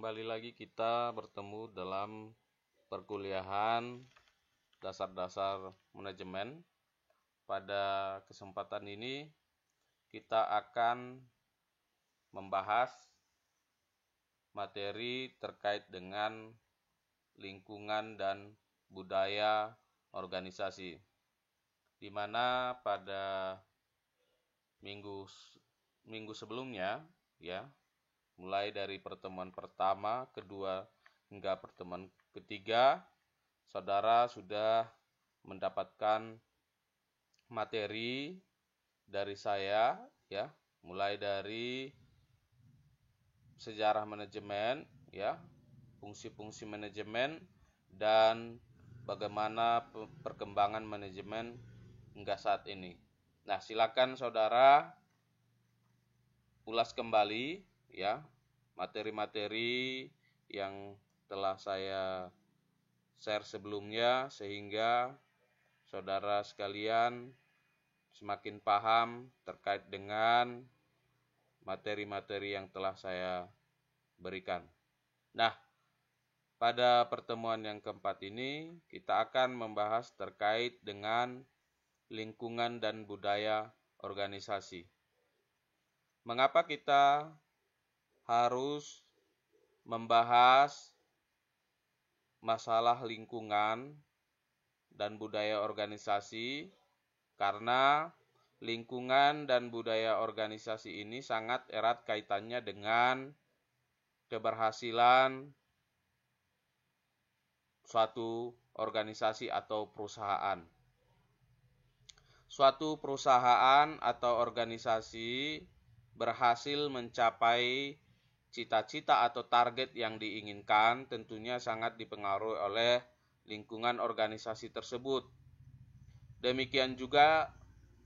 Kembali lagi kita bertemu dalam perkuliahan dasar-dasar manajemen. Pada kesempatan ini kita akan membahas materi terkait dengan lingkungan dan budaya organisasi, di mana pada minggu sebelumnya ya, mulai dari pertemuan pertama, kedua, hingga pertemuan ketiga, saudara sudah mendapatkan materi dari saya ya, mulai dari sejarah manajemen ya, fungsi-fungsi manajemen dan bagaimana perkembangan manajemen hingga saat ini. Nah, silakan saudara ulas kembali ya materi-materi yang telah saya share sebelumnya, sehingga saudara sekalian semakin paham terkait dengan materi-materi yang telah saya berikan. Nah, pada pertemuan yang keempat ini kita akan membahas terkait dengan lingkungan dan budaya organisasi. Mengapa kita harus membahas masalah lingkungan dan budaya organisasi? Karena lingkungan dan budaya organisasi ini sangat erat kaitannya dengan keberhasilan suatu organisasi atau perusahaan. Suatu perusahaan atau organisasi berhasil mencapai cita-cita atau target yang diinginkan tentunya sangat dipengaruhi oleh lingkungan organisasi tersebut. Demikian juga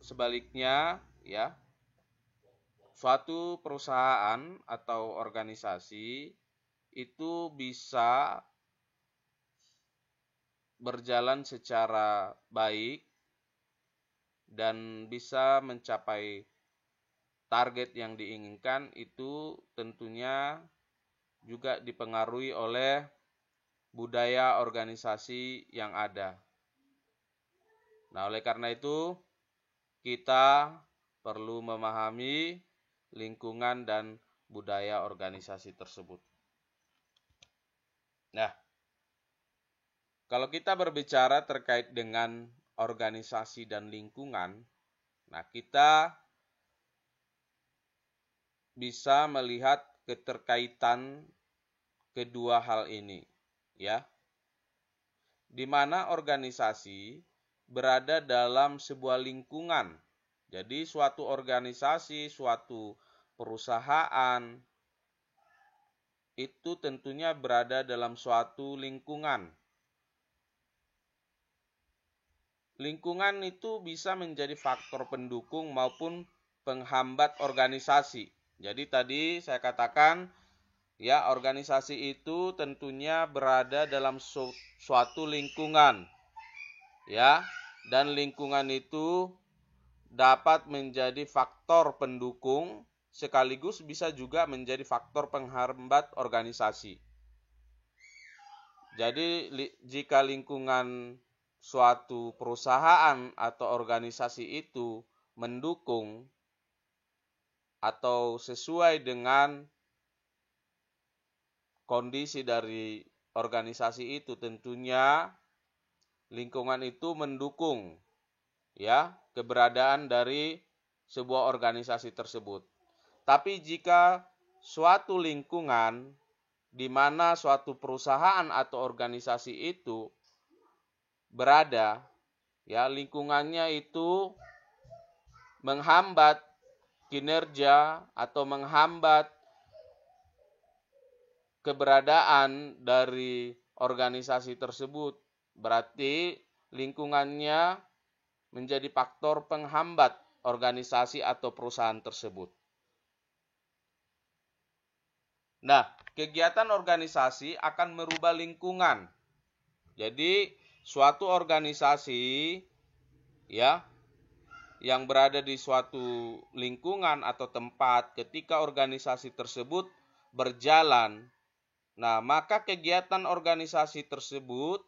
sebaliknya ya, suatu perusahaan atau organisasi itu bisa berjalan secara baik dan bisa mencapai target yang diinginkan, itu tentunya juga dipengaruhi oleh budaya organisasi yang ada. Nah, oleh karena itu kita perlu memahami lingkungan dan budaya organisasi tersebut. Nah, kalau kita berbicara terkait dengan organisasi dan lingkungan, nah kita bisa melihat keterkaitan kedua hal ini ya, di mana organisasi berada dalam sebuah lingkungan. Jadi suatu organisasi, suatu perusahaan itu tentunya berada dalam suatu lingkungan. Lingkungan itu bisa menjadi faktor pendukung maupun penghambat organisasi. Jadi tadi saya katakan ya, organisasi itu tentunya berada dalam suatu lingkungan ya, dan lingkungan itu dapat menjadi faktor pendukung sekaligus bisa juga menjadi faktor penghambat organisasi. Jadi jika lingkungan suatu perusahaan atau organisasi itu mendukung atau sesuai dengan kondisi dari organisasi itu, tentunya lingkungan itu mendukung ya keberadaan dari sebuah organisasi tersebut. Tapi jika suatu lingkungan di mana suatu perusahaan atau organisasi itu berada ya, lingkungannya itu menghambat kinerja atau menghambat keberadaan dari organisasi tersebut, berarti lingkungannya menjadi faktor penghambat organisasi atau perusahaan tersebut. Nah, kegiatan organisasi akan merubah lingkungan. Jadi, suatu organisasi ya yang berada di suatu lingkungan atau tempat, ketika organisasi tersebut berjalan Nah, maka kegiatan organisasi tersebut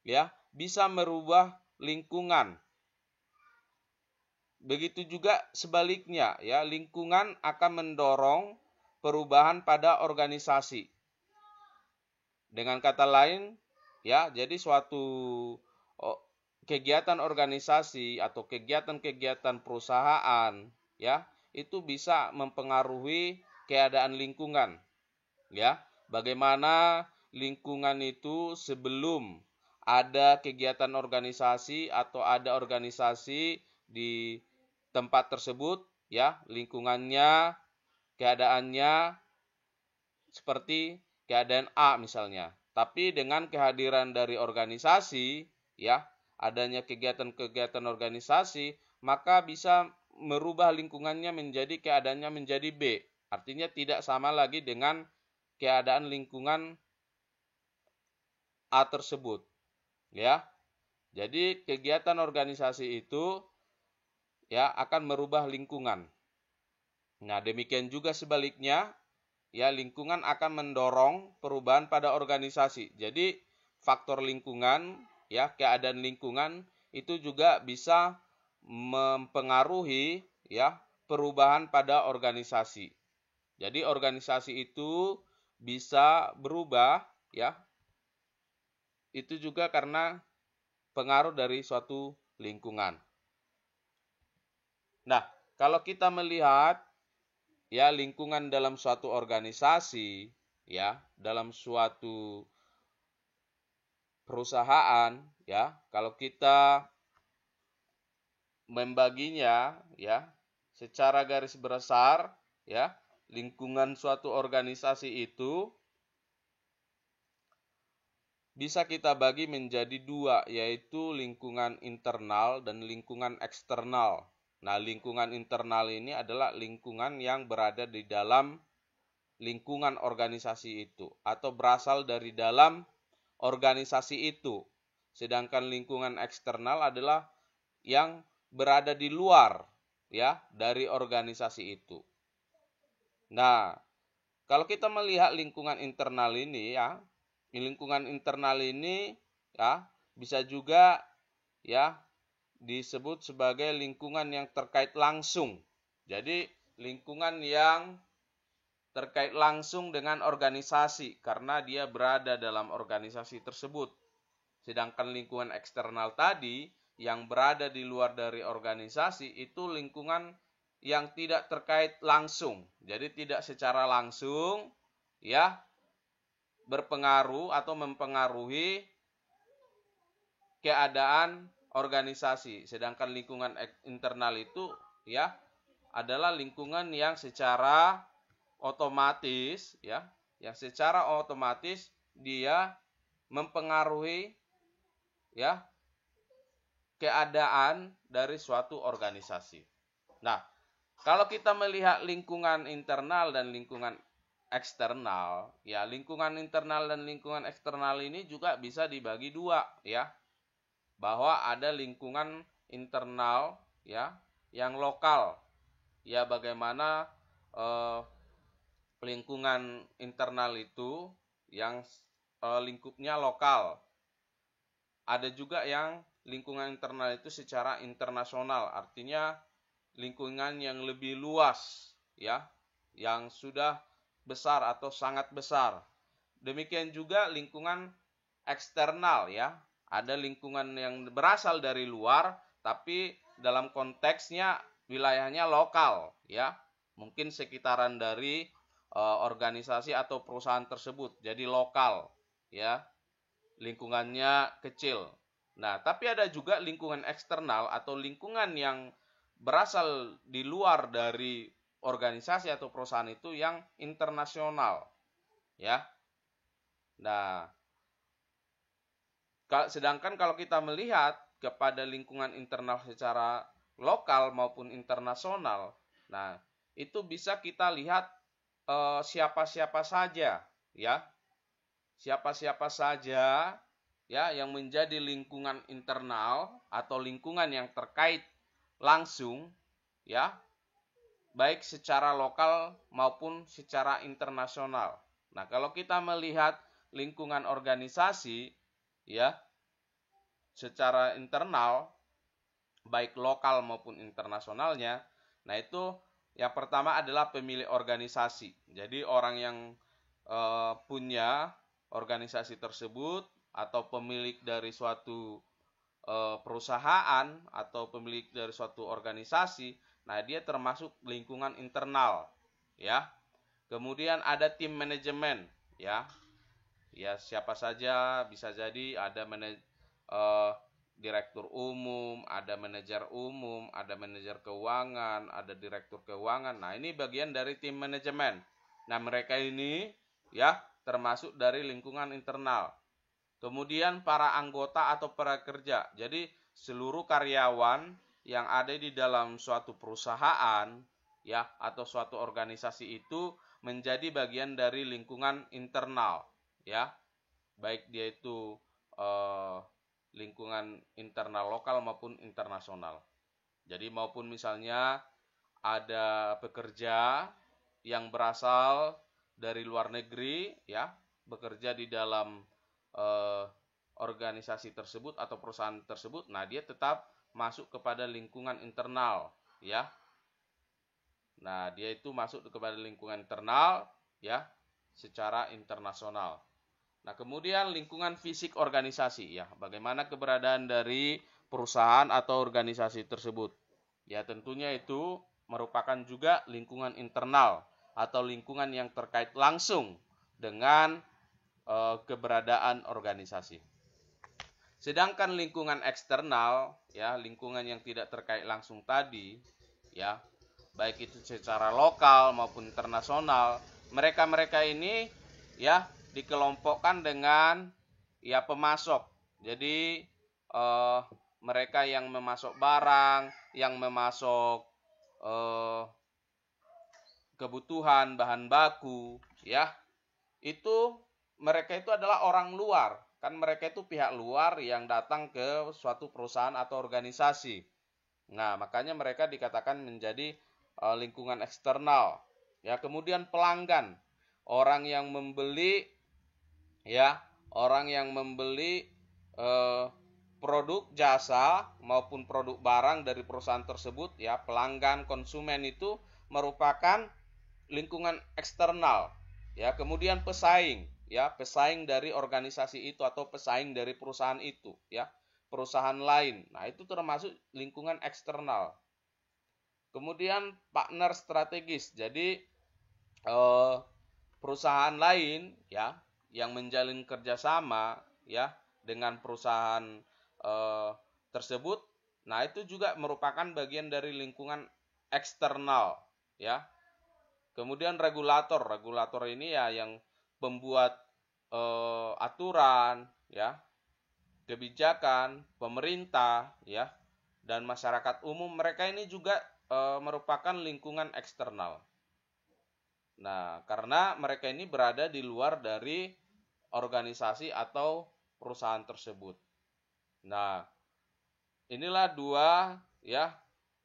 ya bisa merubah lingkungan. Begitu juga sebaliknya, ya, lingkungan akan mendorong perubahan pada organisasi. Dengan kata lain, ya, jadi suatu kegiatan organisasi atau kegiatan-kegiatan perusahaan, ya, itu bisa mempengaruhi keadaan lingkungan, ya. Bagaimana lingkungan itu sebelum ada kegiatan organisasi atau ada organisasi di tempat tersebut, ya, lingkungannya, keadaannya seperti keadaan A misalnya. Tapi dengan kehadiran dari organisasi, ya, adanya kegiatan-kegiatan organisasi, maka bisa merubah lingkungannya menjadi keadaannya menjadi B. Artinya tidak sama lagi dengan keadaan lingkungan A tersebut, ya. Jadi kegiatan organisasi itu ya akan merubah lingkungan. Nah, demikian juga sebaliknya, ya, lingkungan akan mendorong perubahan pada organisasi. Jadi faktor lingkungan, ya, keadaan lingkungan itu juga bisa mempengaruhi, ya, perubahan pada organisasi. Jadi organisasi itu bisa berubah, ya, itu juga karena pengaruh dari suatu lingkungan. Nah, kalau kita melihat ya lingkungan dalam suatu organisasi, ya, dalam suatu perusahaan, ya, kalau kita membaginya, ya, secara garis besar, ya, lingkungan suatu organisasi itu bisa kita bagi menjadi dua, yaitu lingkungan internal dan lingkungan eksternal. Nah, lingkungan internal ini adalah lingkungan yang berada di dalam lingkungan organisasi itu atau berasal dari dalam organisasi itu. Sedangkan lingkungan eksternal adalah yang berada di luar, ya, dari organisasi itu. Nah, kalau kita melihat lingkungan internal ini, ya, lingkungan internal ini, ya, bisa juga, ya, disebut sebagai lingkungan yang terkait langsung. Jadi lingkungan yang terkait langsung dengan organisasi karena dia berada dalam organisasi tersebut. Sedangkan lingkungan eksternal tadi yang berada di luar dari organisasi itu lingkungan yang tidak terkait langsung. Jadi tidak secara langsung, ya, berpengaruh atau mempengaruhi keadaan organisasi. Sedangkan lingkungan internal itu, ya, adalah lingkungan yang secara otomatis, ya, yang secara otomatis dia mempengaruhi, ya, keadaan dari suatu organisasi. Nah, kalau kita melihat lingkungan internal dan lingkungan eksternal, ya, lingkungan internal dan lingkungan eksternal ini juga bisa dibagi dua, ya. Bahwa ada lingkungan internal, ya, yang lokal. Ya, bagaimana lingkungan internal itu yang lingkupnya lokal. Ada juga yang lingkungan internal itu secara internasional, artinya lingkungan yang lebih luas, ya, yang sudah besar atau sangat besar. Demikian juga lingkungan eksternal, ya. Ada lingkungan yang berasal dari luar tapi dalam konteksnya wilayahnya lokal, ya. Mungkin sekitaran dari organisasi atau perusahaan tersebut, jadi lokal, ya, lingkungannya kecil. Nah, tapi ada juga lingkungan eksternal atau lingkungan yang berasal di luar dari organisasi atau perusahaan itu yang internasional, ya. Nah, sedangkan kalau kita melihat kepada lingkungan internal secara lokal maupun internasional, nah, itu bisa kita lihat siapa-siapa saja, ya, siapa-siapa saja, ya, yang menjadi lingkungan internal atau lingkungan yang terkait langsung, ya, baik secara lokal maupun secara internasional. Nah, kalau kita melihat lingkungan organisasi ya secara internal baik lokal maupun internasionalnya, nah itu yang pertama adalah pemilik organisasi. Jadi orang yang punya organisasi tersebut atau pemilik dari suatu perusahaan atau pemilik dari suatu organisasi, nah dia termasuk lingkungan internal ya. Kemudian ada tim manajemen ya. Ya, siapa saja bisa jadi ada direktur umum, ada manajer umum, ada manajer keuangan, ada direktur keuangan. Nah, ini bagian dari tim manajemen. Nah, mereka ini ya termasuk dari lingkungan internal. Kemudian para anggota atau pekerja. Jadi seluruh karyawan yang ada di dalam suatu perusahaan ya atau suatu organisasi itu menjadi bagian dari lingkungan internal ya. Baik dia itu lingkungan internal lokal maupun internasional. Jadi maupun misalnya ada pekerja yang berasal dari luar negeri ya, bekerja di dalam organisasi tersebut atau perusahaan tersebut, nah dia tetap masuk kepada lingkungan internal ya. Nah, dia itu masuk kepada lingkungan internal ya secara internasional. Nah, kemudian lingkungan fisik organisasi ya, bagaimana keberadaan dari perusahaan atau organisasi tersebut. Ya, tentunya itu merupakan juga lingkungan internal atau lingkungan yang terkait langsung dengan keberadaan organisasi. Sedangkan lingkungan eksternal ya, lingkungan yang tidak terkait langsung tadi ya, baik itu secara lokal maupun internasional, mereka ini ya dikelompokkan dengan ya pemasok. Jadi mereka yang memasok barang, yang memasok kebutuhan bahan baku ya, itu mereka itu adalah orang luar. Kan mereka itu pihak luar yang datang ke suatu perusahaan atau organisasi. Nah, makanya mereka dikatakan menjadi lingkungan eksternal. Ya, kemudian pelanggan, orang yang membeli ya, orang yang membeli produk jasa maupun produk barang dari perusahaan tersebut ya, pelanggan konsumen itu merupakan lingkungan eksternal. Ya, kemudian pesaing ya, pesaing dari organisasi itu atau pesaing dari perusahaan itu ya, perusahaan lain. Nah, itu termasuk lingkungan eksternal. Kemudian partner strategis. Jadi perusahaan lain ya yang menjalin kerjasama ya dengan perusahaan tersebut. Nah, itu juga merupakan bagian dari lingkungan eksternal ya. Kemudian regulator. Regulator ini ya yang pembuat aturan ya, kebijakan, pemerintah ya, dan masyarakat umum. Mereka ini juga merupakan lingkungan eksternal. Nah, karena mereka ini berada di luar dari organisasi atau perusahaan tersebut. Nah, inilah dua ya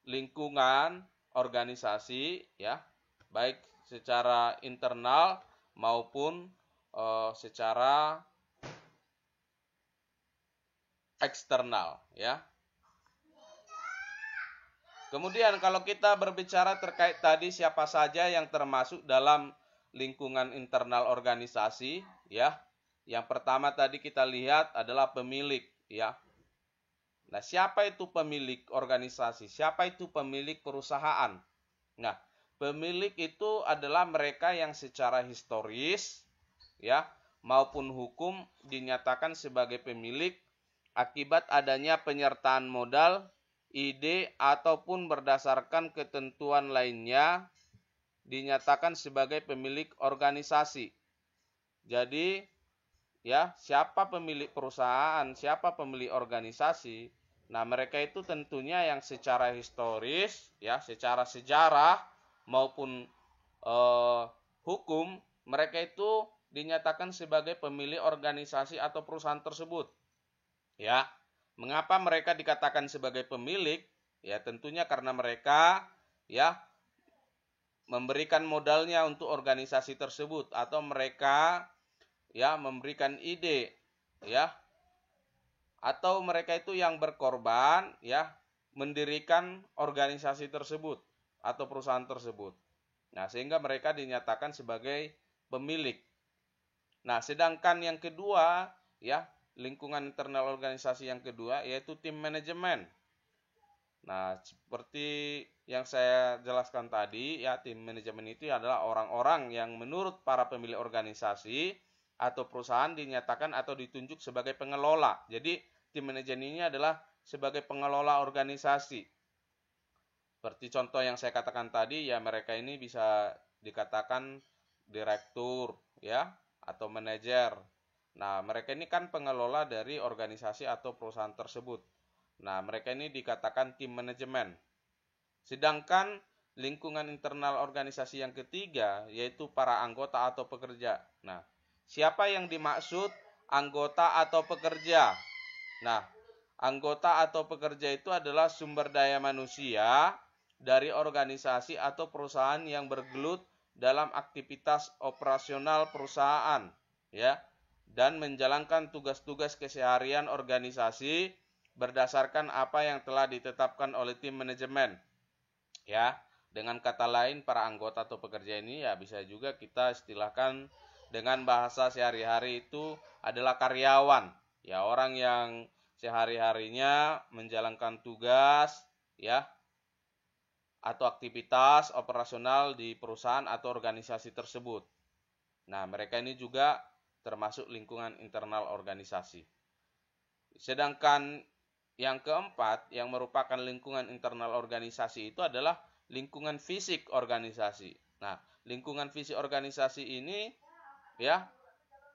lingkungan organisasi ya, baik secara internal maupun secara eksternal ya. Kemudian kalau kita berbicara terkait tadi siapa saja yang termasuk dalam lingkungan internal organisasi ya. Yang pertama tadi kita lihat adalah pemilik ya. Nah, siapa itu pemilik organisasi? Siapa itu pemilik perusahaan? Nah, pemilik itu adalah mereka yang secara historis ya maupun hukum dinyatakan sebagai pemilik akibat adanya penyertaan modal, ide ataupun berdasarkan ketentuan lainnya dinyatakan sebagai pemilik organisasi. Jadi ya, siapa pemilik perusahaan, siapa pemilik organisasi? Nah, mereka itu tentunya yang secara historis ya, secara sejarah maupun hukum, mereka itu dinyatakan sebagai pemilik organisasi atau perusahaan tersebut. Ya, mengapa mereka dikatakan sebagai pemilik? Ya, tentunya karena mereka ya memberikan modalnya untuk organisasi tersebut, atau mereka ya memberikan ide ya, atau mereka itu yang berkorban ya mendirikan organisasi tersebut atau perusahaan tersebut. Nah, sehingga mereka dinyatakan sebagai pemilik. Nah, sedangkan yang kedua ya, lingkungan internal organisasi yang kedua yaitu tim manajemen. Nah, seperti yang saya jelaskan tadi ya, tim manajemen itu adalah orang-orang yang menurut para pemilik organisasi atau perusahaan dinyatakan atau ditunjuk sebagai pengelola. Jadi, tim manajemen ini adalah sebagai pengelola organisasi. Seperti contoh yang saya katakan tadi ya, mereka ini bisa dikatakan direktur ya atau manajer. Nah, mereka ini kan pengelola dari organisasi atau perusahaan tersebut. Nah, mereka ini dikatakan tim manajemen. Sedangkan lingkungan internal organisasi yang ketiga yaitu para anggota atau pekerja. Nah, siapa yang dimaksud anggota atau pekerja? Nah, anggota atau pekerja itu adalah sumber daya manusia dari organisasi atau perusahaan yang bergelut dalam aktivitas operasional perusahaan ya, dan menjalankan tugas-tugas keseharian organisasi berdasarkan apa yang telah ditetapkan oleh tim manajemen. Ya, dengan kata lain para anggota atau pekerja ini ya bisa juga kita istilahkan dengan bahasa sehari-hari itu adalah karyawan. Ya, orang yang sehari-harinya menjalankan tugas ya atau aktivitas operasional di perusahaan atau organisasi tersebut. Nah, mereka ini juga termasuk lingkungan internal organisasi. Sedangkan yang keempat, yang merupakan lingkungan internal organisasi itu adalah lingkungan fisik organisasi. Nah, lingkungan fisik organisasi ini ya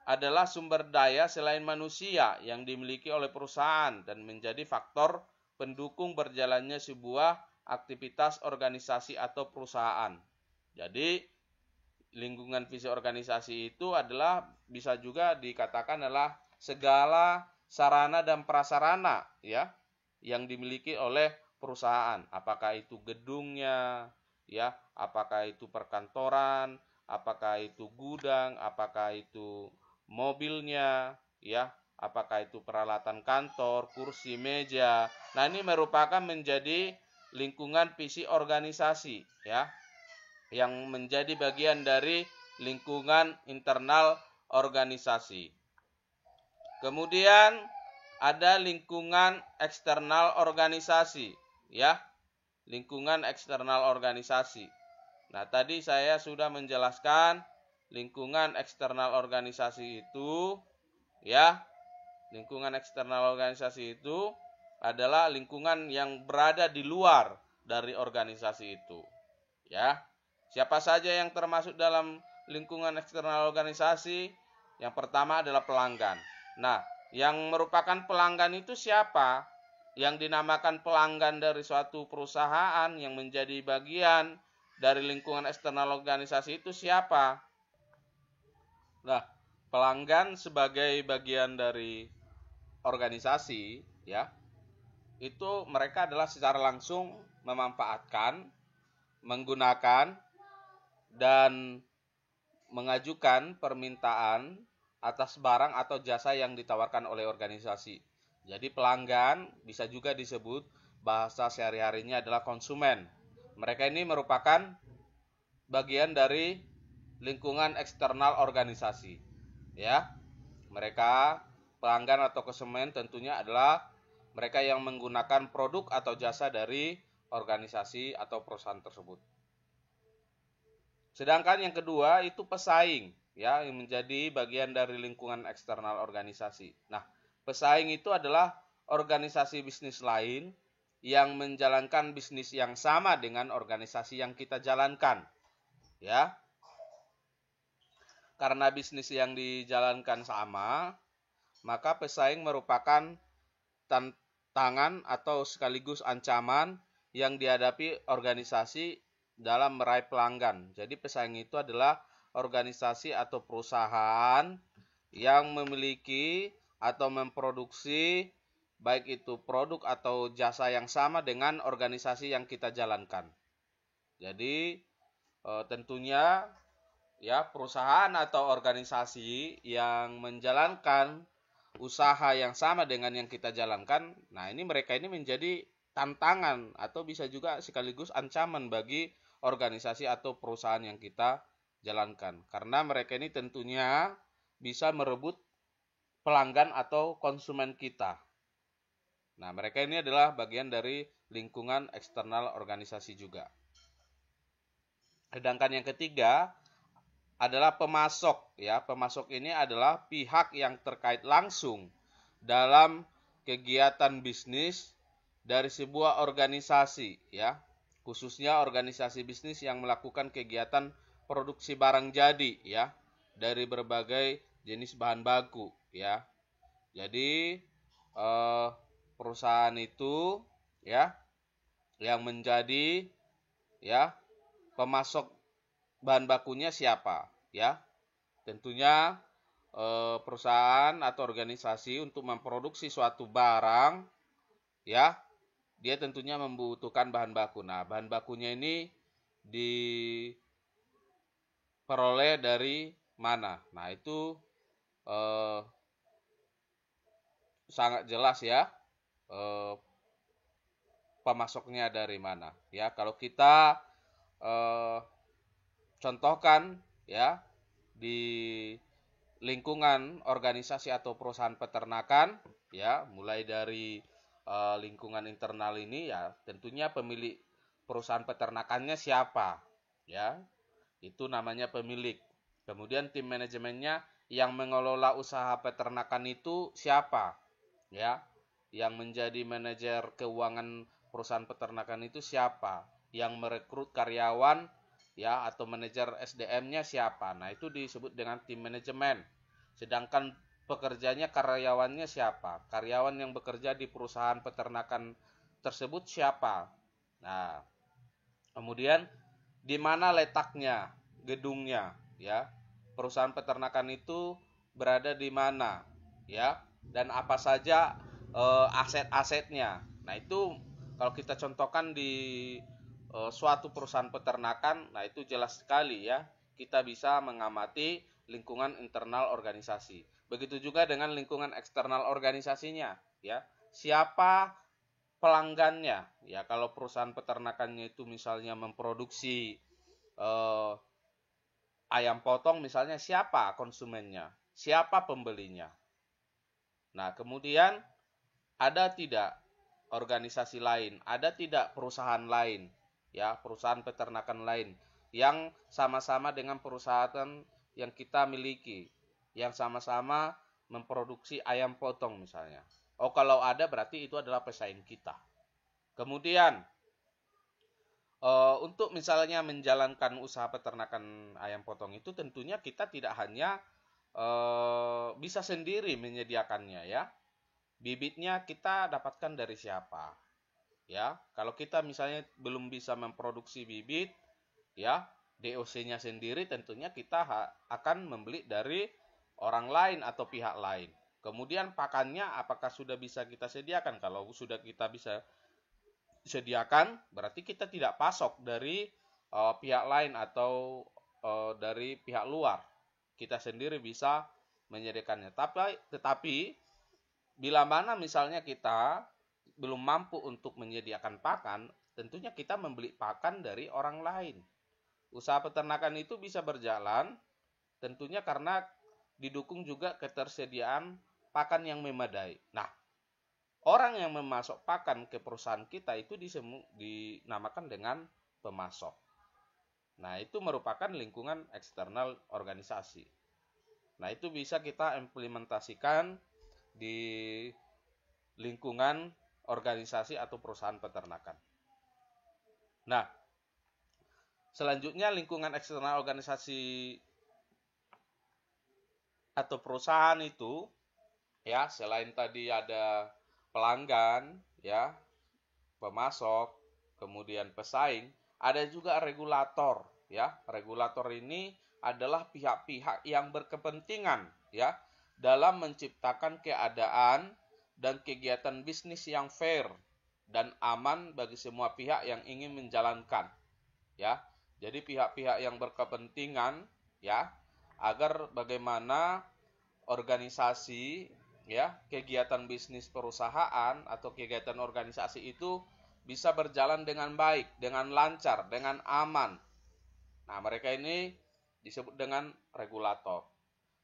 adalah sumber daya selain manusia yang dimiliki oleh perusahaan dan menjadi faktor pendukung berjalannya sebuah aktivitas organisasi atau perusahaan. Jadi, lingkungan fisik organisasi itu adalah bisa juga dikatakan adalah segala sarana dan prasarana ya yang dimiliki oleh perusahaan. Apakah itu gedungnya, ya, apakah itu perkantoran, apakah itu gudang, apakah itu mobilnya, ya, apakah itu peralatan kantor, kursi, meja. Nah, ini merupakan menjadi lingkungan fisik organisasi ya, yang menjadi bagian dari lingkungan internal organisasi. Kemudian ada lingkungan eksternal organisasi ya. Lingkungan eksternal organisasi. Nah, tadi saya sudah menjelaskan lingkungan eksternal organisasi itu ya. Lingkungan eksternal organisasi itu adalah lingkungan yang berada di luar dari organisasi itu. Ya. Siapa saja yang termasuk dalam lingkungan eksternal organisasi? Yang pertama adalah pelanggan. Nah, yang merupakan pelanggan itu siapa? Yang dinamakan pelanggan dari suatu perusahaan yang menjadi bagian dari lingkungan eksternal organisasi itu siapa? Nah, pelanggan sebagai bagian dari organisasi ya, itu mereka adalah secara langsung memanfaatkan, menggunakan dan mengajukan permintaan atas barang atau jasa yang ditawarkan oleh organisasi. Jadi pelanggan bisa juga disebut bahasa sehari-harinya adalah konsumen. Mereka ini merupakan bagian dari lingkungan eksternal organisasi. Ya, mereka pelanggan atau konsumen tentunya adalah mereka yang menggunakan produk atau jasa dari organisasi atau perusahaan tersebut. Sedangkan yang kedua itu pesaing, ya, yang menjadi bagian dari lingkungan eksternal organisasi. Nah, pesaing itu adalah organisasi bisnis lain yang menjalankan bisnis yang sama dengan organisasi yang kita jalankan, ya. Karena bisnis yang dijalankan sama, maka pesaing merupakan tantangan atau sekaligus ancaman yang dihadapi organisasi dalam meraih pelanggan. Jadi pesaing itu adalah organisasi atau perusahaan yang memiliki atau memproduksi baik itu produk atau jasa yang sama dengan organisasi yang kita jalankan. Jadi tentunya ya perusahaan atau organisasi yang menjalankan usaha yang sama dengan yang kita jalankan, nah ini mereka ini menjadi tantangan atau bisa juga sekaligus ancaman bagi organisasi atau perusahaan yang kita jalankan. Karena mereka ini tentunya bisa merebut pelanggan atau konsumen kita. Nah, mereka ini adalah bagian dari lingkungan eksternal organisasi juga. Sedangkan yang ketiga adalah pemasok, ya. Pemasok ini adalah pihak yang terkait langsung dalam kegiatan bisnis dari sebuah organisasi, ya. Khususnya organisasi bisnis yang melakukan kegiatan produksi barang jadi, ya, dari berbagai jenis bahan baku, ya. Jadi perusahaan itu, ya, yang menjadi, ya, pemasok bahan bakunya siapa, ya? Tentunya perusahaan atau organisasi untuk memproduksi suatu barang, ya, dia tentunya membutuhkan bahan baku. Nah, bahan bakunya ini diperoleh dari mana? Nah, itu sangat jelas, ya, pemasoknya dari mana. Ya, kalau kita contohkan, ya, di lingkungan organisasi atau perusahaan peternakan, ya, mulai dari lingkungan internal ini, ya, tentunya pemilik perusahaan peternakannya siapa, ya, itu namanya pemilik. Kemudian tim manajemennya yang mengelola usaha peternakan itu siapa, ya, yang menjadi manajer keuangan perusahaan peternakan itu siapa, yang merekrut karyawan, ya, atau manajer SDM-nya siapa. Nah, itu disebut dengan tim manajemen. Sedangkan pekerjanya, karyawannya siapa? Karyawan yang bekerja di perusahaan peternakan tersebut siapa? Nah, kemudian di mana letaknya, gedungnya, ya. Perusahaan peternakan itu berada di mana, ya, dan apa saja aset-asetnya. Nah, itu kalau kita contohkan di suatu perusahaan peternakan, nah itu jelas sekali, ya, kita bisa mengamati lingkungan internal organisasi. Begitu juga dengan lingkungan eksternal organisasinya, ya. Siapa pelanggannya, ya, kalau perusahaan peternakannya itu misalnya memproduksi ayam potong misalnya, siapa konsumennya, siapa pembelinya. Nah, kemudian ada tidak organisasi lain, ada tidak perusahaan lain, ya, perusahaan peternakan lain yang sama-sama dengan perusahaan yang kita miliki, yang sama-sama memproduksi ayam potong misalnya. Oh, kalau ada berarti itu adalah pesaing kita. Kemudian untuk misalnya menjalankan usaha peternakan ayam potong itu tentunya kita tidak hanya bisa sendiri menyediakannya, ya. Bibitnya kita dapatkan dari siapa, ya. Kalau kita misalnya belum bisa memproduksi bibit, ya, DOC-nya sendiri, tentunya kita akan membeli dari orang lain atau pihak lain. Kemudian pakannya apakah sudah bisa kita sediakan? Kalau sudah kita bisa sediakan, berarti kita tidak pasok dari pihak lain atau dari pihak luar. Kita sendiri bisa menyediakannya. Tetapi bila mana misalnya kita belum mampu untuk menyediakan pakan, tentunya kita membeli pakan dari orang lain. Usaha peternakan itu bisa berjalan tentunya karena didukung juga ketersediaan pakan yang memadai. Nah, orang yang memasok pakan ke perusahaan kita itu dinamakan dengan pemasok. Nah, itu merupakan lingkungan eksternal organisasi. Nah, itu bisa kita implementasikan di lingkungan organisasi atau perusahaan peternakan. Nah, selanjutnya lingkungan eksternal organisasi atau perusahaan itu, ya, selain tadi ada pelanggan, ya, pemasok, kemudian pesaing, ada juga regulator, ya. Regulator ini adalah pihak-pihak yang berkepentingan, ya, dalam menciptakan keadaan dan kegiatan bisnis yang fair dan aman bagi semua pihak yang ingin menjalankan, ya. Jadi pihak-pihak yang berkepentingan ya, agar bagaimana organisasi ya, kegiatan bisnis perusahaan atau kegiatan organisasi itu bisa berjalan dengan baik, dengan lancar, dengan aman. Nah, mereka ini disebut dengan regulator.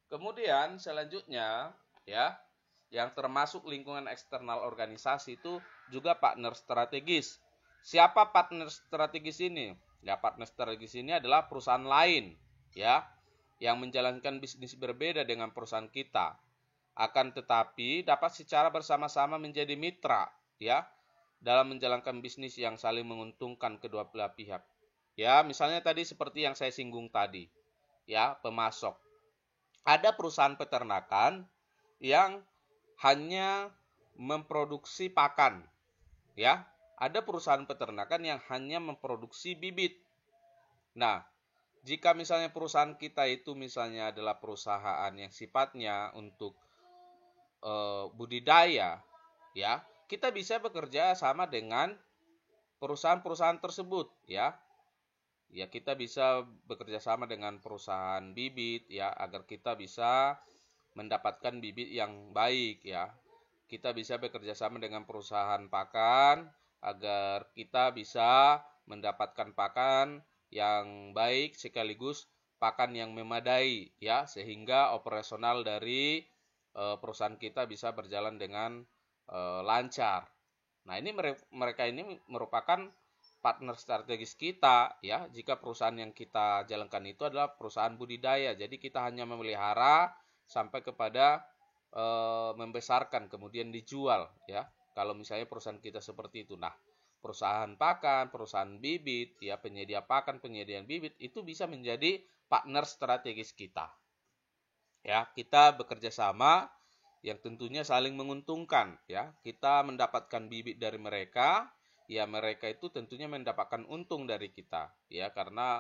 Kemudian selanjutnya ya, yang termasuk lingkungan eksternal organisasi itu juga partner strategis. Siapa partner strategis ini? Ya, partner strategis ini adalah perusahaan lain ya, yang menjalankan bisnis berbeda dengan perusahaan kita. Akan tetapi dapat secara bersama-sama menjadi mitra ya, dalam menjalankan bisnis yang saling menguntungkan kedua belah pihak. Ya, misalnya tadi seperti yang saya singgung tadi, ya, pemasok. Ada perusahaan peternakan yang hanya memproduksi pakan, ya. Ada perusahaan peternakan yang hanya memproduksi bibit. Nah, jika misalnya perusahaan kita itu misalnya adalah perusahaan yang sifatnya untuk budidaya, ya, kita bisa bekerja sama dengan perusahaan-perusahaan tersebut, ya. Ya, kita bisa bekerja sama dengan perusahaan bibit, ya, agar kita bisa mendapatkan bibit yang baik, ya. Kita bisa bekerja sama dengan perusahaan pakan agar kita bisa mendapatkan pakan yang baik sekaligus pakan yang memadai, ya, sehingga operasional dari perusahaan kita bisa berjalan dengan lancar. Nah, ini mereka ini merupakan partner strategis kita, ya, jika perusahaan yang kita jalankan itu adalah perusahaan budidaya. Jadi kita hanya memelihara sampai kepada membesarkan kemudian dijual, ya. Kalau misalnya perusahaan kita seperti itu. Nah, perusahaan pakan, perusahaan bibit, ya, penyedia pakan, penyediaan bibit itu bisa menjadi partner strategis kita. Ya, kita bekerja sama yang tentunya saling menguntungkan, ya. Kita mendapatkan bibit dari mereka, ya, mereka itu tentunya mendapatkan untung dari kita, ya, karena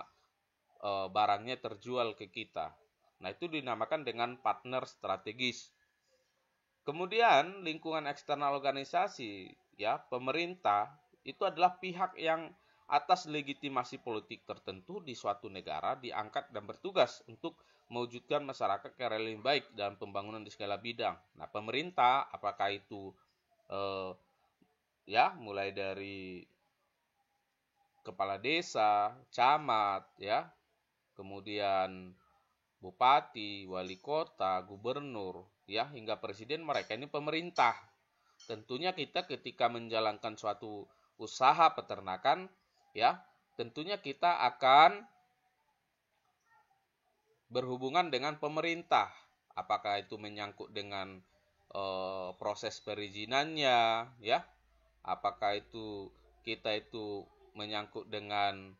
barangnya terjual ke kita. Nah, itu dinamakan dengan partner strategis. Kemudian lingkungan eksternal organisasi, ya, pemerintah itu adalah pihak yang atas legitimasi politik tertentu di suatu negara diangkat dan bertugas untuk mewujudkan masyarakat yang lebih baik dalam pembangunan di segala bidang. Nah, pemerintah apakah itu ya, mulai dari kepala desa, camat, ya, kemudian bupati, wali kota, gubernur, ya, hingga presiden, mereka ini pemerintah. Tentunya kita ketika menjalankan suatu usaha peternakan, ya, tentunya kita akan berhubungan dengan pemerintah. Apakah itu menyangkut dengan proses perizinannya, ya? Apakah itu kita itu menyangkut dengan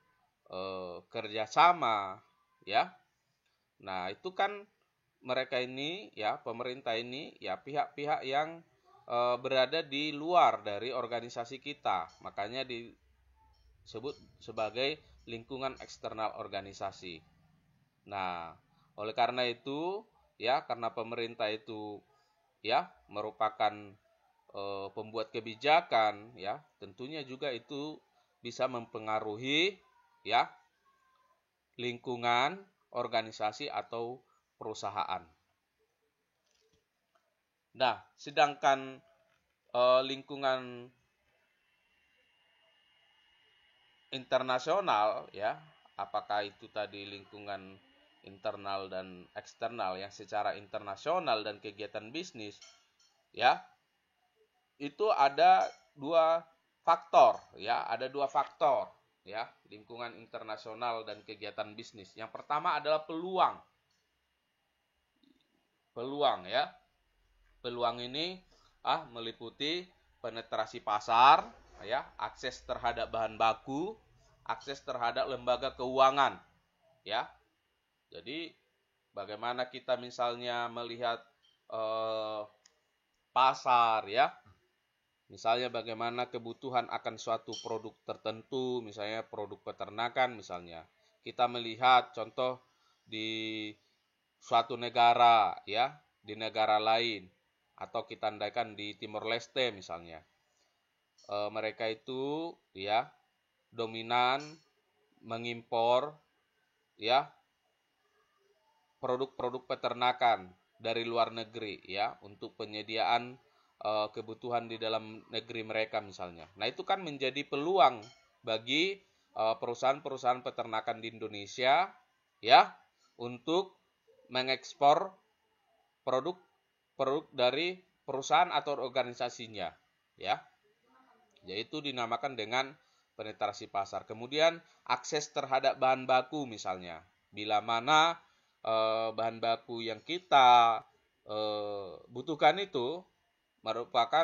kerjasama, ya? Nah, itu kan mereka ini, ya, pemerintah ini, ya, pihak-pihak yang berada di luar dari organisasi kita. Makanya disebut sebagai lingkungan eksternal organisasi. Nah, oleh karena itu, ya, karena pemerintah itu, ya, merupakan pembuat kebijakan, ya, tentunya juga itu bisa mempengaruhi, ya, lingkungan organisasi atau perusahaan. Nah, sedangkan lingkungan internasional, ya, apakah itu tadi lingkungan internal dan eksternal yang secara internasional dan kegiatan bisnis, ya, itu ada dua faktor, ya, ya, lingkungan internasional dan kegiatan bisnis. Yang pertama adalah peluang, ya. Peluang ini meliputi penetrasi pasar, ya, akses terhadap bahan baku, akses terhadap lembaga keuangan, ya. Jadi bagaimana kita misalnya melihat pasar, ya. Misalnya bagaimana kebutuhan akan suatu produk tertentu, misalnya produk peternakan misalnya. Kita melihat contoh di suatu negara, ya, di negara lain, atau kita andaikan di Timor Leste misalnya, mereka itu, ya, dominan mengimpor ya produk-produk peternakan dari luar negeri ya untuk penyediaan kebutuhan di dalam negeri mereka misalnya. Nah, itu kan menjadi peluang bagi perusahaan-perusahaan peternakan di Indonesia ya untuk mengekspor produk dari perusahaan atau organisasinya ya. Yaitu dinamakan dengan penetrasi pasar. Kemudian akses terhadap bahan baku misalnya. Bila mana bahan baku yang kita butuhkan itu merupakan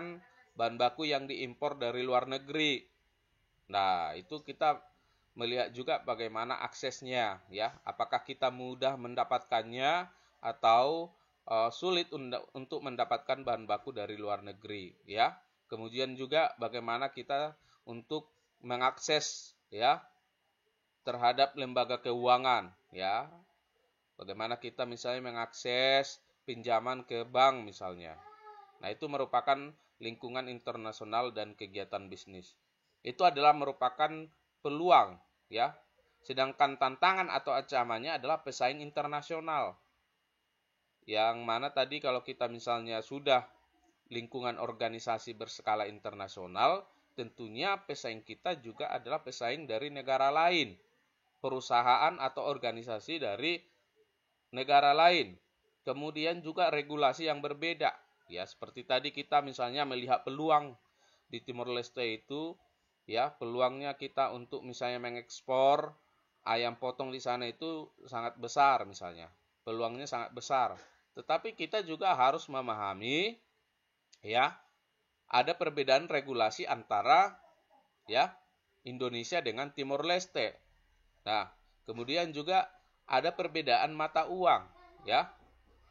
bahan baku yang diimpor dari luar negeri. Nah, itu kita melihat juga bagaimana aksesnya ya. Apakah kita mudah mendapatkannya atau sulit untuk mendapatkan bahan baku dari luar negeri ya. Kemudian juga bagaimana kita untuk mengakses ya terhadap lembaga keuangan ya. Bagaimana kita misalnya mengakses pinjaman ke bank misalnya. Nah, itu merupakan lingkungan internasional dan kegiatan bisnis. Itu adalah merupakan peluang ya. Sedangkan tantangan atau ancamannya adalah pesaing internasional. Yang mana tadi kalau kita misalnya sudah lingkungan organisasi berskala internasional, tentunya pesaing kita juga adalah pesaing dari negara lain, perusahaan atau organisasi dari negara lain. Kemudian juga regulasi yang berbeda. Ya, seperti tadi kita misalnya melihat peluang di Timor Leste itu, ya, peluangnya kita untuk misalnya mengekspor ayam potong di sana itu sangat besar misalnya. Peluangnya sangat besar. Tetapi kita juga harus memahami ya, ada perbedaan regulasi antara ya Indonesia dengan Timor Leste. Nah, kemudian juga ada perbedaan mata uang, ya.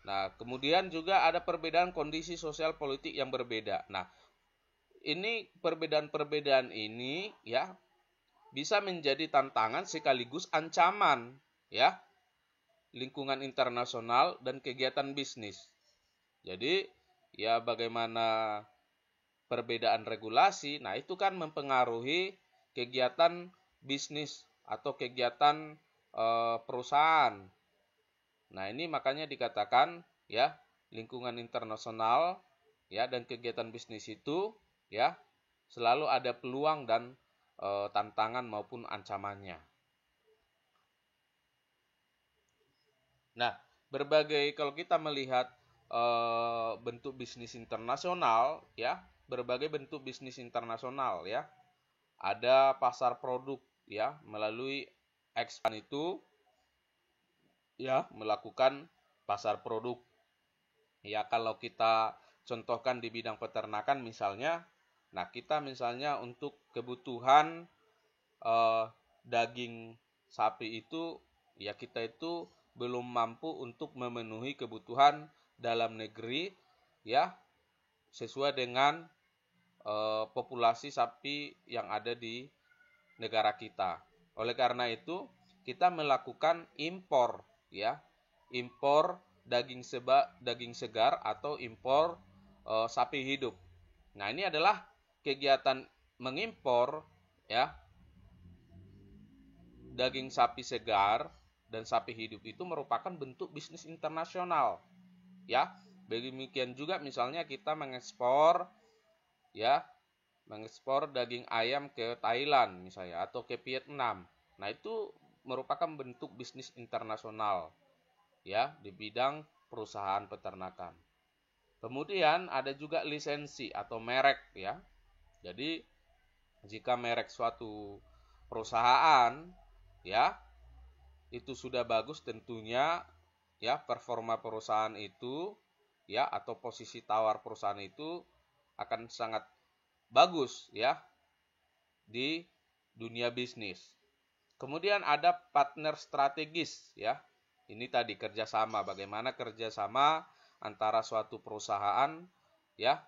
Nah, kemudian juga ada perbedaan kondisi sosial politik yang berbeda. Nah, ini perbedaan-perbedaan ini ya bisa menjadi tantangan sekaligus ancaman, ya, lingkungan internasional dan kegiatan bisnis. Jadi, ya bagaimana perbedaan regulasi, nah itu kan mempengaruhi kegiatan bisnis atau kegiatan perusahaan. Nah, ini makanya dikatakan ya, lingkungan internasional ya dan kegiatan bisnis itu ya selalu ada peluang dan tantangan maupun ancamannya. Nah, kalau kita melihat bentuk bisnis internasional ya, berbagai bentuk bisnis internasional ya. Ada pasar produk ya, melalui ekspan itu ya melakukan pasar produk. Ya, kalau kita contohkan di bidang peternakan misalnya, nah kita misalnya untuk kebutuhan daging sapi itu ya kita itu belum mampu untuk memenuhi kebutuhan dalam negeri ya sesuai dengan populasi sapi yang ada di negara kita. Oleh karena itu, kita melakukan impor ya. Impor daging segar atau impor sapi hidup. Nah, ini adalah kegiatan mengimpor ya daging sapi segar dan sapi hidup itu merupakan bentuk bisnis internasional. Ya, demikian juga misalnya kita mengekspor ya mengekspor daging ayam ke Thailand misalnya atau ke Vietnam. Nah, itu merupakan bentuk bisnis internasional ya di bidang perusahaan peternakan. Kemudian ada juga lisensi atau merek ya. Jadi jika merek suatu perusahaan ya itu sudah bagus, tentunya ya performa perusahaan itu ya atau posisi tawar perusahaan itu akan sangat bagus ya di dunia bisnis. Kemudian ada partner strategis ya. Ini tadi kerjasama, bagaimana kerjasama antara suatu perusahaan ya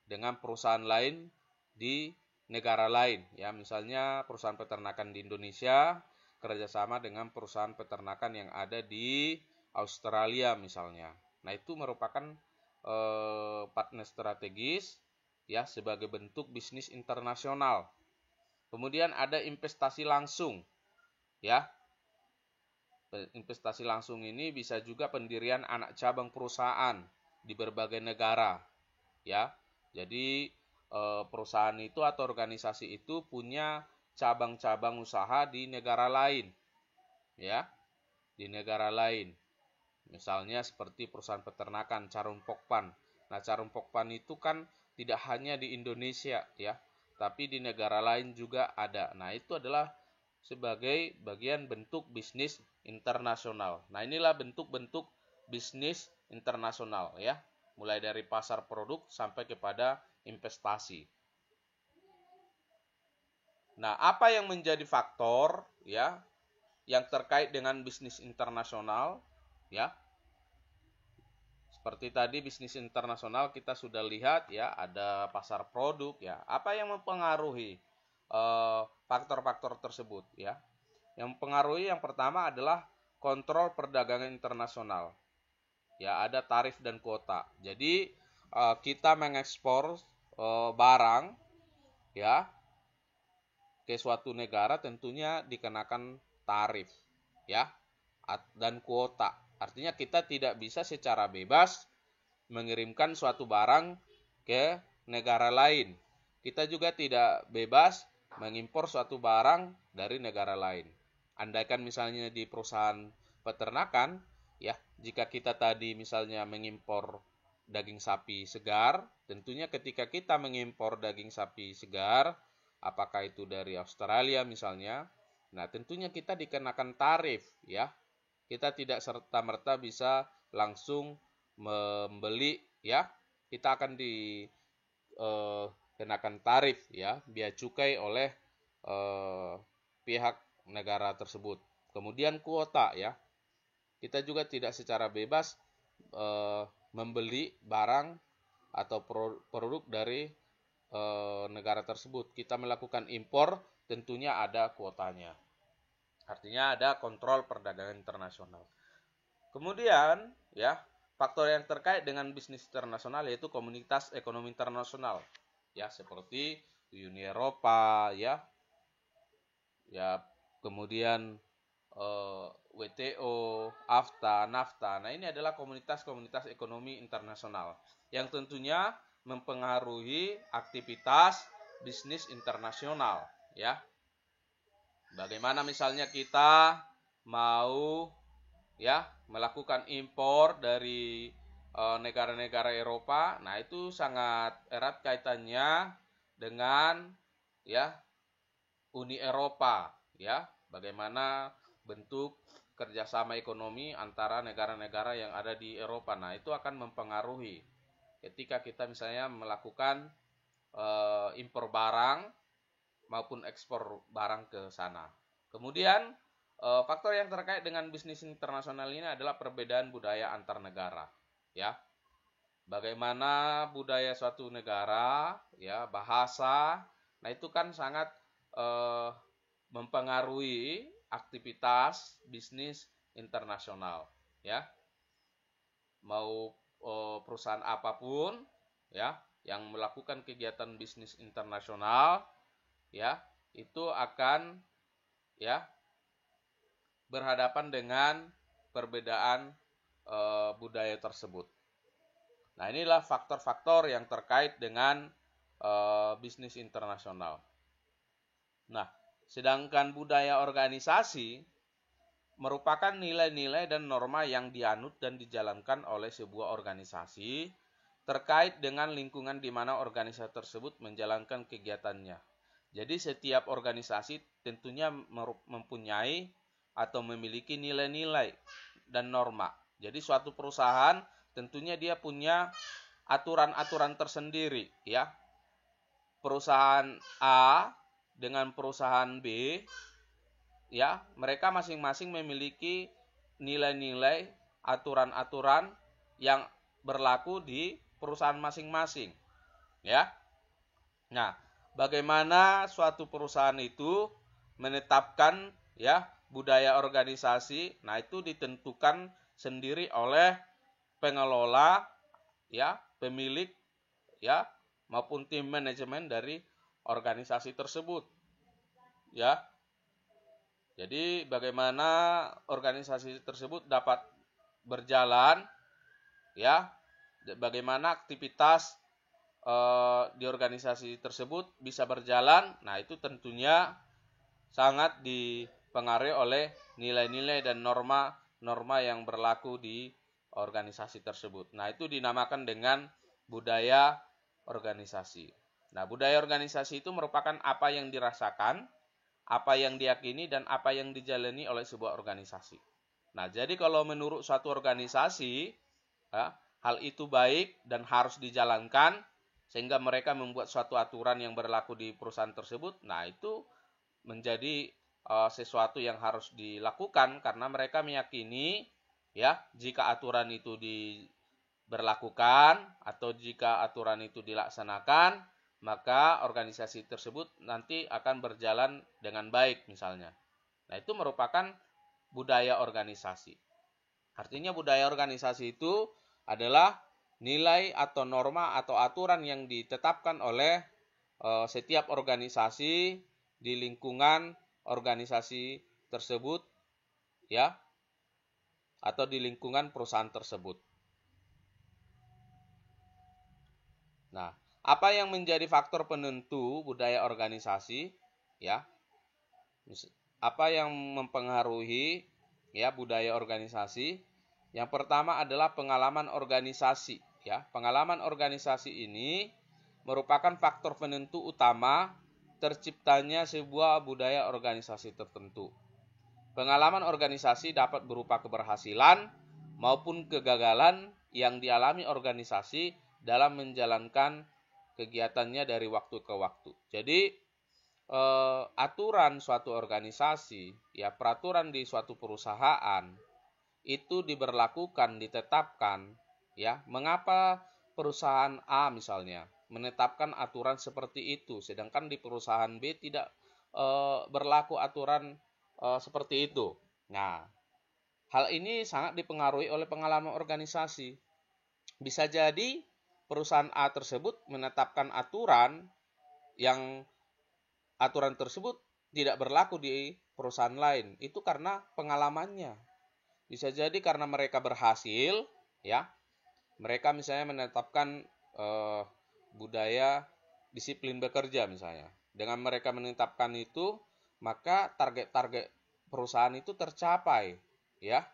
dengan perusahaan lain di negara lain ya. Misalnya perusahaan peternakan di Indonesia kerjasama dengan perusahaan peternakan yang ada di Australia misalnya. Nah, itu merupakan partner strategis ya sebagai bentuk bisnis internasional. Kemudian ada investasi langsung. Ya, investasi langsung ini bisa juga pendirian anak cabang perusahaan di berbagai negara, ya. Jadi perusahaan itu atau organisasi itu punya cabang-cabang usaha di negara lain, ya, di negara lain. Misalnya seperti perusahaan peternakan Charoen Pokphand. Nah, Charoen Pokphand itu kan tidak hanya di Indonesia, ya, tapi di negara lain juga ada. Nah, itu adalah sebagai bagian bentuk bisnis internasional. Nah, inilah bentuk-bentuk bisnis internasional, ya, mulai dari pasar produk sampai kepada investasi. Nah, apa yang menjadi faktor, ya, yang terkait dengan bisnis internasional, ya? Seperti tadi bisnis internasional kita sudah lihat, ya, ada pasar produk, ya. Apa yang mempengaruhi faktor-faktor tersebut, ya? Yang mempengaruhi yang pertama adalah kontrol perdagangan internasional. Ya, ada tarif dan kuota. Jadi kita mengekspor barang, ya, ke suatu negara tentunya dikenakan tarif, ya, dan kuota. Artinya kita tidak bisa secara bebas mengirimkan suatu barang ke negara lain. Kita juga tidak bebas mengimpor suatu barang dari negara lain. Andaikan misalnya di perusahaan peternakan, ya, jika kita tadi misalnya mengimpor daging sapi segar, tentunya ketika kita mengimpor daging sapi segar, apakah itu dari Australia misalnya, nah tentunya kita dikenakan tarif, ya. Kita tidak serta-merta bisa langsung membeli, ya. Kita akan dikenakan tarif, ya, bea cukai oleh pihak negara tersebut. Kemudian kuota, ya. Kita juga tidak secara bebas membeli barang atau produk dari negara tersebut. Kita melakukan impor, tentunya ada kuotanya. Artinya ada kontrol perdagangan internasional. Kemudian, ya, faktor yang terkait dengan bisnis internasional yaitu komunitas ekonomi internasional, ya, seperti Uni Eropa, ya, kemudian WTO, AFTA, NAFTA. Nah, ini adalah komunitas-komunitas ekonomi internasional yang tentunya mempengaruhi aktivitas bisnis internasional, ya. Bagaimana misalnya kita mau, ya, melakukan impor dari negara-negara Eropa. Nah, itu sangat erat kaitannya dengan, ya, Uni Eropa, ya. Bagaimana bentuk kerjasama ekonomi antara negara-negara yang ada di Eropa. Nah, itu akan mempengaruhi ketika kita misalnya melakukan impor barang maupun ekspor barang ke sana. Kemudian faktor yang terkait dengan bisnis internasional ini adalah perbedaan budaya antar negara, ya. Bagaimana budaya suatu negara, ya, bahasa. Nah, itu kan sangat mempengaruhi aktivitas bisnis internasional, ya. Mau perusahaan apapun, ya, yang melakukan kegiatan bisnis internasional, ya, itu akan, ya, berhadapan dengan perbedaan budaya tersebut. Nah, inilah faktor-faktor yang terkait dengan bisnis internasional. Nah, sedangkan budaya organisasi merupakan nilai-nilai dan norma yang dianut dan dijalankan oleh sebuah organisasi terkait dengan lingkungan di mana organisasi tersebut menjalankan kegiatannya. Jadi setiap organisasi tentunya mempunyai atau memiliki nilai-nilai dan norma. Jadi suatu perusahaan tentunya dia punya aturan-aturan tersendiri, ya. Perusahaan A dengan perusahaan B, ya, mereka masing-masing memiliki nilai-nilai, aturan-aturan yang berlaku di perusahaan masing-masing, ya. Nah, bagaimana suatu perusahaan itu menetapkan, ya, budaya organisasi? Nah, itu ditentukan sendiri oleh pengelola, ya, pemilik, ya, maupun tim manajemen dari organisasi tersebut, ya. Jadi bagaimana organisasi tersebut dapat berjalan, ya, bagaimana aktivitas di organisasi tersebut bisa berjalan. Nah, itu tentunya sangat dipengaruhi oleh nilai-nilai dan norma-norma yang berlaku di organisasi tersebut. Nah, itu dinamakan dengan budaya organisasi. Nah, budaya organisasi itu merupakan apa yang dirasakan, apa yang diyakini, dan apa yang dijalani oleh sebuah organisasi. Nah, jadi kalau menurut suatu organisasi, ya, hal itu baik dan harus dijalankan, sehingga mereka membuat suatu aturan yang berlaku di perusahaan tersebut. Nah, itu menjadi sesuatu yang harus dilakukan karena mereka meyakini, ya, jika aturan itu diberlakukan atau jika aturan itu dilaksanakan, maka organisasi tersebut nanti akan berjalan dengan baik misalnya. Nah, itu merupakan budaya organisasi. Artinya budaya organisasi itu adalah nilai atau norma atau aturan yang ditetapkan oleh setiap organisasi di lingkungan organisasi tersebut, ya, atau di lingkungan perusahaan tersebut. Nah, apa yang menjadi faktor penentu budaya organisasi, ya? Apa yang mempengaruhi, ya, budaya organisasi? Yang pertama adalah pengalaman organisasi, ya. Pengalaman organisasi ini merupakan faktor penentu utama terciptanya sebuah budaya organisasi tertentu. Pengalaman organisasi dapat berupa keberhasilan maupun kegagalan yang dialami organisasi dalam menjalankan kegiatannya dari waktu ke waktu. Jadi aturan suatu organisasi, ya, peraturan di suatu perusahaan itu diberlakukan, ditetapkan, ya. Mengapa perusahaan A misalnya menetapkan aturan seperti itu, sedangkan di perusahaan B tidak berlaku aturan seperti itu. Nah, hal ini sangat dipengaruhi oleh pengalaman organisasi. Bisa jadi perusahaan A tersebut menetapkan aturan yang aturan tersebut tidak berlaku di perusahaan lain. Itu karena pengalamannya. Bisa jadi karena mereka berhasil, ya. Mereka misalnya menetapkan budaya disiplin bekerja misalnya. Dengan mereka menetapkan itu, maka target-target perusahaan itu tercapai, ya.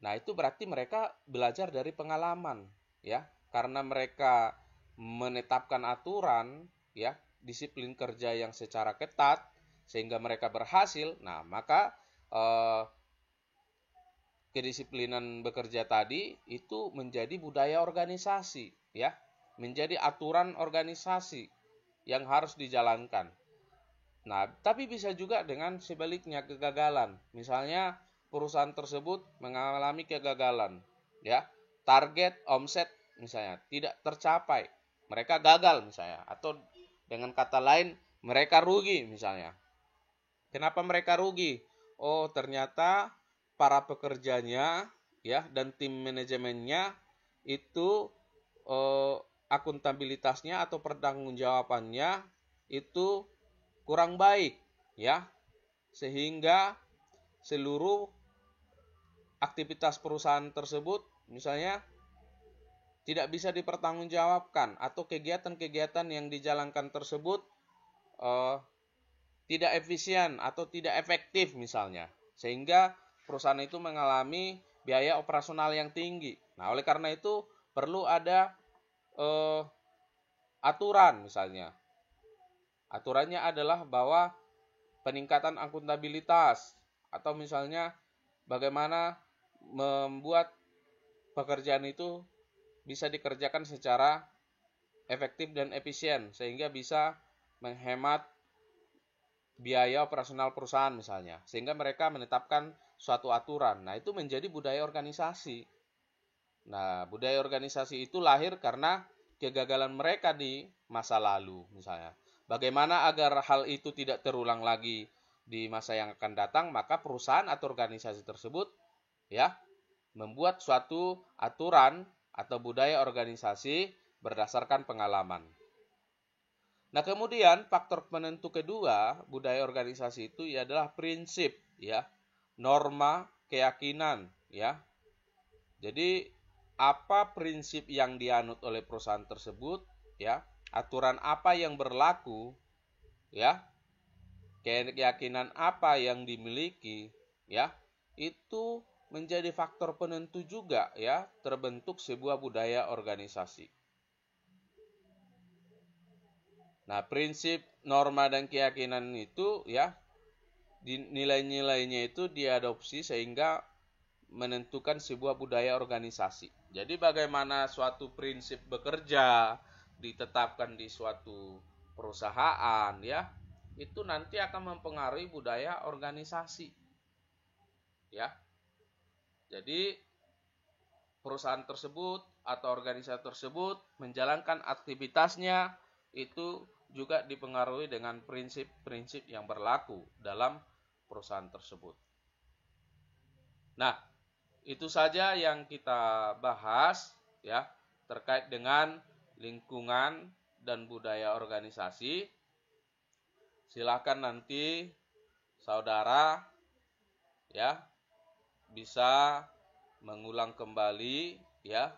Nah, itu berarti mereka belajar dari pengalaman, ya. Karena mereka menetapkan aturan, ya, disiplin kerja yang secara ketat sehingga mereka berhasil. Nah, maka kedisiplinan bekerja tadi itu menjadi budaya organisasi, ya. Menjadi aturan organisasi yang harus dijalankan. Nah, tapi bisa juga dengan sebaliknya, kegagalan. Misalnya perusahaan tersebut mengalami kegagalan, ya. Target omset misalnya tidak tercapai. Mereka gagal misalnya, atau dengan kata lain mereka rugi misalnya. Kenapa mereka rugi? Oh, ternyata para pekerjanya, ya, dan tim manajemennya itu akuntabilitasnya atau pertanggungjawabannya itu kurang baik, ya, sehingga seluruh aktivitas perusahaan tersebut misalnya tidak bisa dipertanggungjawabkan atau kegiatan-kegiatan yang dijalankan tersebut tidak efisien atau tidak efektif misalnya, sehingga perusahaan itu mengalami biaya operasional yang tinggi. Nah, oleh karena itu perlu ada aturan misalnya. Aturannya adalah bahwa peningkatan akuntabilitas atau misalnya bagaimana membuat pekerjaan itu bisa dikerjakan secara efektif dan efisien sehingga bisa menghemat biaya operasional perusahaan misalnya, sehingga mereka menetapkan suatu aturan. Nah, itu menjadi budaya organisasi. Nah, budaya organisasi itu lahir karena kegagalan mereka di masa lalu misalnya. Bagaimana agar hal itu tidak terulang lagi di masa yang akan datang, maka perusahaan atau organisasi tersebut, ya, membuat suatu aturan atau budaya organisasi berdasarkan pengalaman. Nah, kemudian faktor penentu kedua budaya organisasi itu adalah prinsip, ya, norma, keyakinan, ya. Jadi apa prinsip yang dianut oleh perusahaan tersebut, ya, aturan apa yang berlaku, ya, keyakinan apa yang dimiliki, ya, itu menjadi faktor penentu juga, ya, terbentuk sebuah budaya organisasi. Nah, prinsip, norma, dan keyakinan itu, ya, nilai-nilainya itu diadopsi sehingga menentukan sebuah budaya organisasi. Jadi bagaimana suatu prinsip bekerja ditetapkan di suatu perusahaan, ya, itu nanti akan mempengaruhi budaya organisasi, ya. Jadi perusahaan tersebut atau organisasi tersebut menjalankan aktivitasnya itu juga dipengaruhi dengan prinsip-prinsip yang berlaku dalam perusahaan tersebut. Nah, itu saja yang kita bahas, ya, terkait dengan lingkungan dan budaya organisasi. Silakan nanti saudara, ya, bisa mengulang kembali, ya,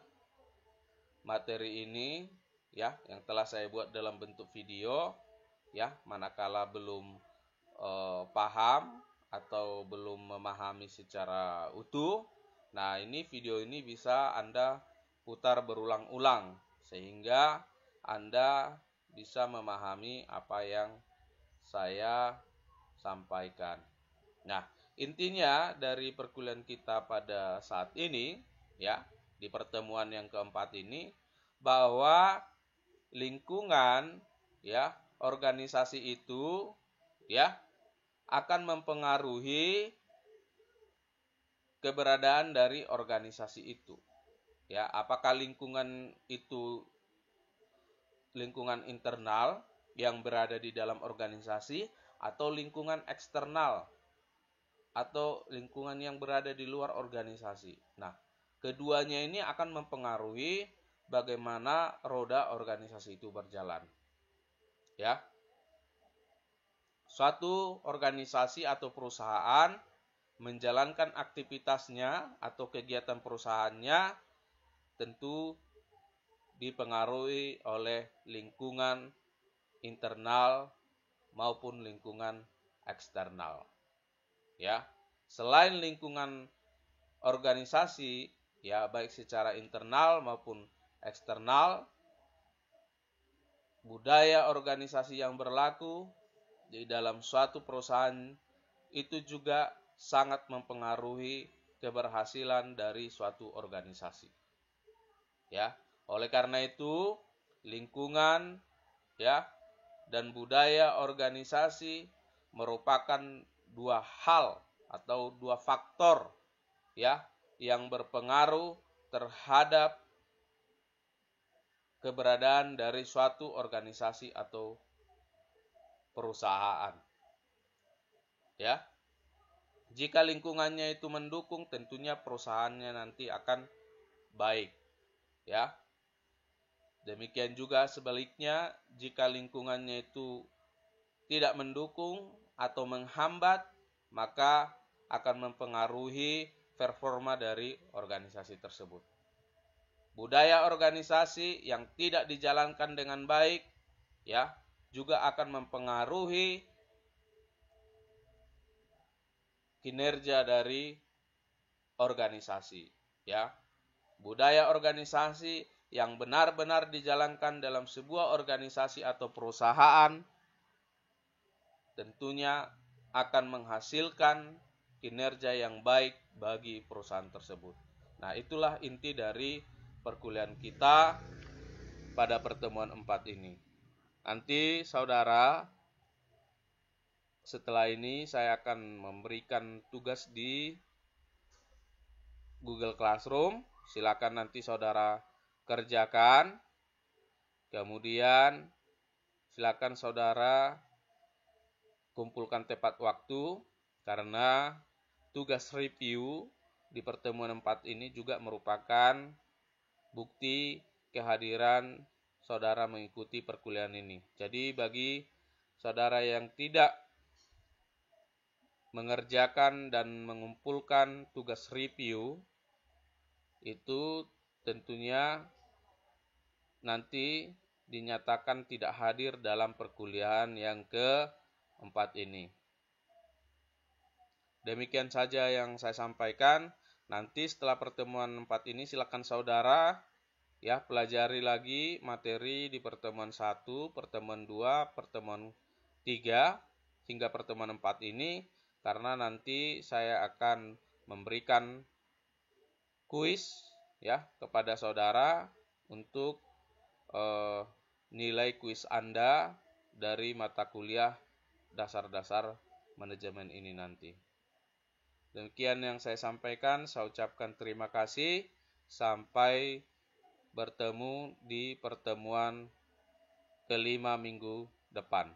materi ini, ya, yang telah saya buat dalam bentuk video, ya, manakala belum paham atau belum memahami secara utuh. Nah, ini video ini bisa Anda putar berulang-ulang sehingga Anda bisa memahami apa yang saya sampaikan. Nah, intinya dari perkuliahan kita pada saat ini, ya, di pertemuan yang keempat ini, bahwa lingkungan, ya, organisasi itu, ya, akan mempengaruhi keberadaan dari organisasi itu. Ya, apakah lingkungan itu lingkungan internal yang berada di dalam organisasi atau lingkungan eksternal atau lingkungan yang berada di luar organisasi. Nah, keduanya ini akan mempengaruhi bagaimana roda organisasi itu berjalan. Ya. Suatu organisasi atau perusahaan menjalankan aktivitasnya atau kegiatan perusahaannya tentu dipengaruhi oleh lingkungan internal maupun lingkungan eksternal. Ya, selain lingkungan organisasi, ya, baik secara internal maupun eksternal, budaya organisasi yang berlaku di dalam suatu perusahaan itu juga sangat mempengaruhi keberhasilan dari suatu organisasi. Ya, oleh karena itu lingkungan, ya, dan budaya organisasi merupakan dua hal atau dua faktor, ya, yang berpengaruh terhadap keberadaan dari suatu organisasi atau perusahaan. Ya. Jika lingkungannya itu mendukung, tentunya perusahaannya nanti akan baik, ya. Demikian juga sebaliknya, jika lingkungannya itu tidak mendukung atau menghambat, maka akan mempengaruhi performa dari organisasi tersebut. Budaya organisasi yang tidak dijalankan dengan baik, ya, juga akan mempengaruhi kinerja dari organisasi, ya. Budaya organisasi yang benar-benar dijalankan dalam sebuah organisasi atau perusahaan tentunya akan menghasilkan kinerja yang baik bagi perusahaan tersebut. Nah, itulah inti dari perkuliahan kita pada pertemuan 4 ini. Nanti saudara, setelah ini saya akan memberikan tugas di Google Classroom. Silakan nanti saudara kerjakan. Kemudian silakan saudara kumpulkan tepat waktu karena tugas review di pertemuan 4 ini juga merupakan bukti kehadiran saudara mengikuti perkuliahan ini. Jadi bagi saudara yang tidak mengerjakan dan mengumpulkan tugas review, itu tentunya nanti dinyatakan tidak hadir dalam perkuliahan yang keempat ini. Demikian saja yang saya sampaikan. Nanti setelah pertemuan 4 ini silakan saudara ya pelajari lagi materi di pertemuan 1, pertemuan 2, pertemuan 3 hingga pertemuan 4 ini, karena nanti saya akan memberikan kuis ya kepada saudara untuk nilai kuis Anda dari mata kuliah dasar-dasar manajemen ini nanti. Demikian yang saya sampaikan, saya ucapkan terima kasih. Sampai bertemu di pertemuan kelima minggu depan.